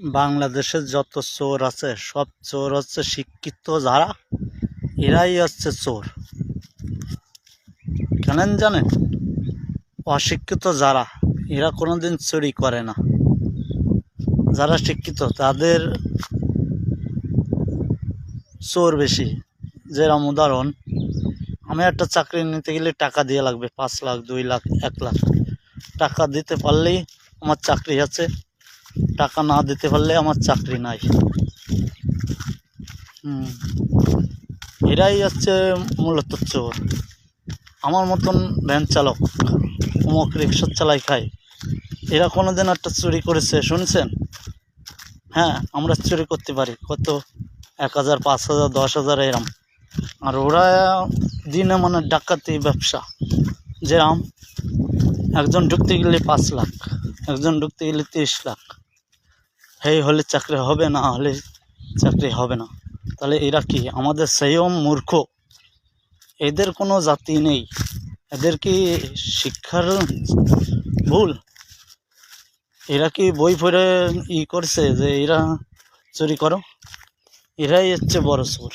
বাংলাদেশের যত চোর আছে সব চোর হচ্ছে শিক্ষিত যারা, এরাই হচ্ছে চোর। কেন জানেন? অশিক্ষিত যারা, এরা কোনোদিন চুরি করে না। যারা শিক্ষিত তাদের চোর বেশি। যেরকম উদাহরণ, আমি একটা চাকরি নিতে গেলে টাকা দিয়ে লাগবে 5 লাখ, 2 লাখ, 1 লাখ। টাকা দিতে পারলেই আমার চাকরি আছে, টাকা না দিতে পারলে আমার চাকরি নাই। এরাই হচ্ছে মূলত চোর। আমার মতন ভ্যান চালক, অমুক রিক্সা চালাই খায়, এরা কোনোদিন একটা চুরি করেছে শুনছেন? হ্যাঁ, আমরা চুরি করতে পারি কত 1,000, 5,000, 10,000 এরম। আর ওরা দিনে মানে ডাকাতি ব্যবসা। যেরকম একজন ঢুকতে গেলে 5 লাখ, একজন ঢুকতে গেলে 30 লাখ। এই হলে চাকরি হবে, না হলে চাকরি হবে না। তাহলে এরা কি আমাদের সেও মূর্খ? এদের কোনো জাতি নেই? এদের কি শিক্ষার ভুল? এরা কি বই পড়ে করছে যে এরা চুরি করো? এরাই হচ্ছে বড় চোর।